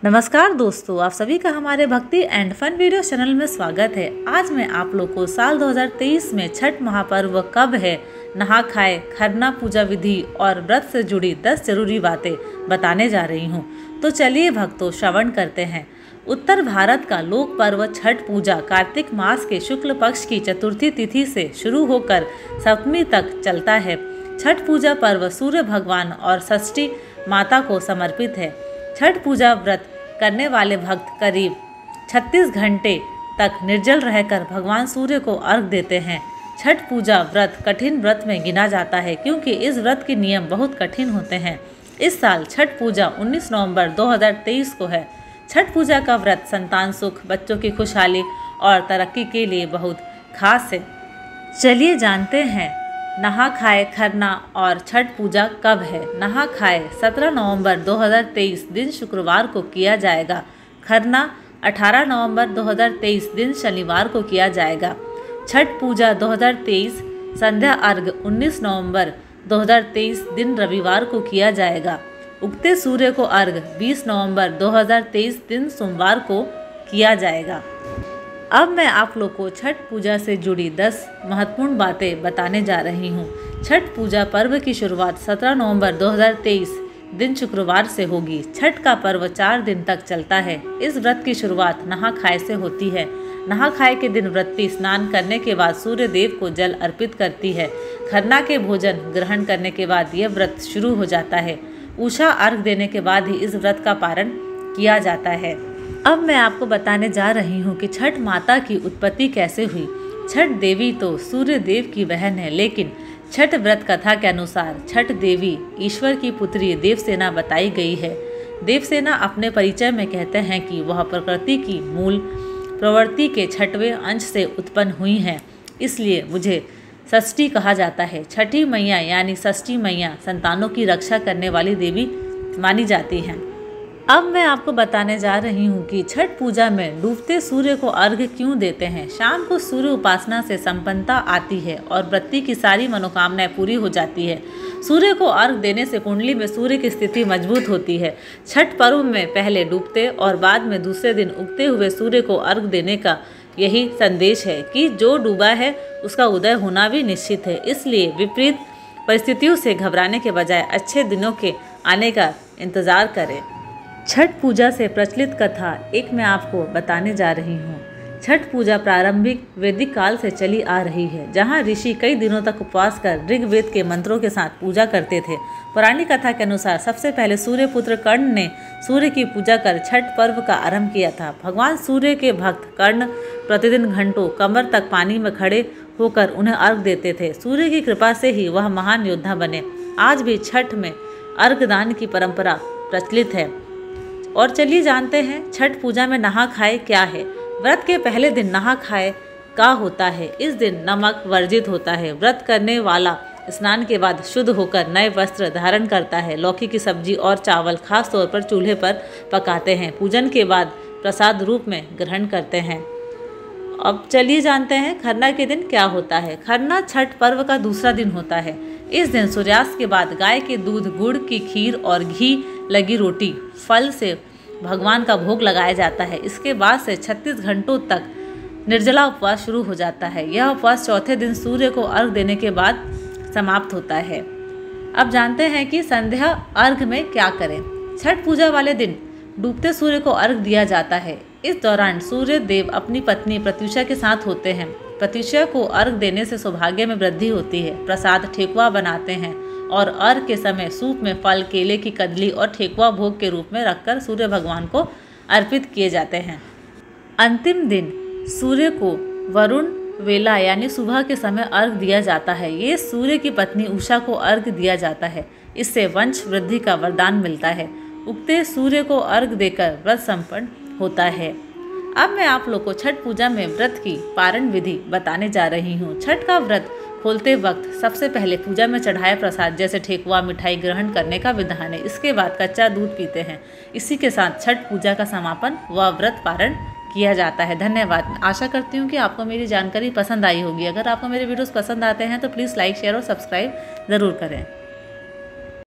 नमस्कार दोस्तों, आप सभी का हमारे भक्ति एंड फन वीडियो चैनल में स्वागत है। आज मैं आप लोग को साल 2023 में छठ महापर्व कब है, नहा खाए, खरना पूजा विधि और व्रत से जुड़ी 10 जरूरी बातें बताने जा रही हूँ। तो चलिए भक्तों, श्रवण करते हैं। उत्तर भारत का लोक पर्व छठ पूजा कार्तिक मास के शुक्ल पक्ष की चतुर्थी तिथि से शुरू होकर सप्तमी तक चलता है। छठ पूजा पर्व सूर्य भगवान और षष्ठी माता को समर्पित है। छठ पूजा व्रत करने वाले भक्त करीब 36 घंटे तक निर्जल रहकर भगवान सूर्य को अर्घ देते हैं। छठ पूजा व्रत कठिन व्रत में गिना जाता है क्योंकि इस व्रत के नियम बहुत कठिन होते हैं। इस साल छठ पूजा 19 नवंबर 2023 को है। छठ पूजा का व्रत संतान सुख, बच्चों की खुशहाली और तरक्की के लिए बहुत खास है। चलिए जानते हैं नहा खाए खरना और छठ पूजा कब है। नहा खाए 17 नवंबर 2023 दिन शुक्रवार को किया जाएगा। खरना 18 नवंबर 2023 दिन शनिवार को किया जाएगा। छठ पूजा 2023 संध्या अर्घ 19 नवंबर 2023 दिन रविवार को किया जाएगा। उगते सूर्य को अर्घ 20 नवंबर 2023 दिन सोमवार को किया जाएगा। अब मैं आप लोग को छठ पूजा से जुड़ी 10 महत्वपूर्ण बातें बताने जा रही हूँ। छठ पूजा पर्व की शुरुआत 17 नवंबर 2023 दिन शुक्रवार से होगी। छठ का पर्व 4 दिन तक चलता है। इस व्रत की शुरुआत नहा खाए से होती है। नहा खाए के दिन व्रती स्नान करने के बाद सूर्य देव को जल अर्पित करती है। खरना के भोजन ग्रहण करने के बाद यह व्रत शुरू हो जाता है। उषा अर्घ देने के बाद ही इस व्रत का पारण किया जाता है। अब मैं आपको बताने जा रही हूँ कि छठ माता की उत्पत्ति कैसे हुई। छठ देवी तो सूर्य देव की बहन है, लेकिन छठ व्रत कथा के अनुसार छठ देवी ईश्वर की पुत्री देवसेना बताई गई है। देवसेना अपने परिचय में कहते हैं कि वह प्रकृति की मूल प्रवृत्ति के छठवें अंश से उत्पन्न हुई हैं, इसलिए मुझे षष्ठी कहा जाता है। छठी मैया यानी षष्ठी मैया संतानों की रक्षा करने वाली देवी मानी जाती हैं। अब मैं आपको बताने जा रही हूँ कि छठ पूजा में डूबते सूर्य को अर्घ्य क्यों देते हैं। शाम को सूर्य उपासना से संपन्नता आती है और व्रती की सारी मनोकामनाएं पूरी हो जाती है। सूर्य को अर्घ्य देने से कुंडली में सूर्य की स्थिति मजबूत होती है। छठ पर्व में पहले डूबते और बाद में दूसरे दिन उगते हुए सूर्य को अर्घ्य देने का यही संदेश है कि जो डूबा है उसका उदय होना भी निश्चित है। इसलिए विपरीत परिस्थितियों से घबराने के बजाय अच्छे दिनों के आने का इंतजार करें। छठ पूजा से प्रचलित कथा एक मैं आपको बताने जा रही हूँ। छठ पूजा प्रारंभिक वैदिक काल से चली आ रही है, जहाँ ऋषि कई दिनों तक उपवास कर ऋग्वेद के मंत्रों के साथ पूजा करते थे। पुरानी कथा के अनुसार सबसे पहले सूर्यपुत्र कर्ण ने सूर्य की पूजा कर छठ पर्व का आरंभ किया था। भगवान सूर्य के भक्त कर्ण प्रतिदिन घंटों कमर तक पानी में खड़े होकर उन्हें अर्घ देते थे। सूर्य की कृपा से ही वह महान योद्धा बने। आज भी छठ में अर्घदान की परंपरा प्रचलित है। और चलिए जानते हैं छठ पूजा में नहा खाए क्या है। व्रत के पहले दिन नहा खाए का होता है। इस दिन नमक वर्जित होता है। व्रत करने वाला स्नान के बाद शुद्ध होकर नए वस्त्र धारण करता है। लौकी की सब्जी और चावल खास तौर पर चूल्हे पर पकाते हैं। पूजन के बाद प्रसाद रूप में ग्रहण करते हैं। अब चलिए जानते हैं खरना के दिन क्या होता है। खरना छठ पर्व का दूसरा दिन होता है। इस दिन सूर्यास्त के बाद गाय के दूध, गुड़ की खीर और घी लगी रोटी, फल से भगवान का भोग लगाया जाता है। इसके बाद से 36 घंटों तक निर्जला उपवास शुरू हो जाता है। यह उपवास चौथे दिन सूर्य को अर्घ देने के बाद समाप्त होता है। अब जानते हैं कि संध्या अर्घ में क्या करें। छठ पूजा वाले दिन डूबते सूर्य को अर्घ दिया जाता है। इस दौरान सूर्य देव अपनी पत्नी प्रत्युषा के साथ होते हैं। प्रत्युषा को अर्घ देने से सौभाग्य में वृद्धि होती है। प्रसाद ठेकुआ बनाते हैं और अर्घ के समय सूप में फल, केले की कदली और ठेकुआ भोग के रूप में रखकर सूर्य भगवान को अर्पित किए जाते हैं। अंतिम दिन सूर्य को वरुण वेला यानी सुबह के समय अर्घ दिया जाता है। ये सूर्य की पत्नी उषा को अर्घ दिया जाता है। इससे वंश वृद्धि का वरदान मिलता है। उगते सूर्य को अर्घ देकर व्रत संपन्न होता है। अब मैं आप लोग को छठ पूजा में व्रत की पारण विधि बताने जा रही हूँ। छठ का व्रत खोलते वक्त सबसे पहले पूजा में चढ़ाए प्रसाद जैसे ठेकुआ, मिठाई ग्रहण करने का विधान है। इसके बाद कच्चा दूध पीते हैं। इसी के साथ छठ पूजा का समापन व व्रत पारण किया जाता है। धन्यवाद। आशा करती हूँ कि आपको मेरी जानकारी पसंद आई होगी। अगर आपको मेरे वीडियोस पसंद आते हैं तो प्लीज़ लाइक, शेयर और सब्सक्राइब ज़रूर करें।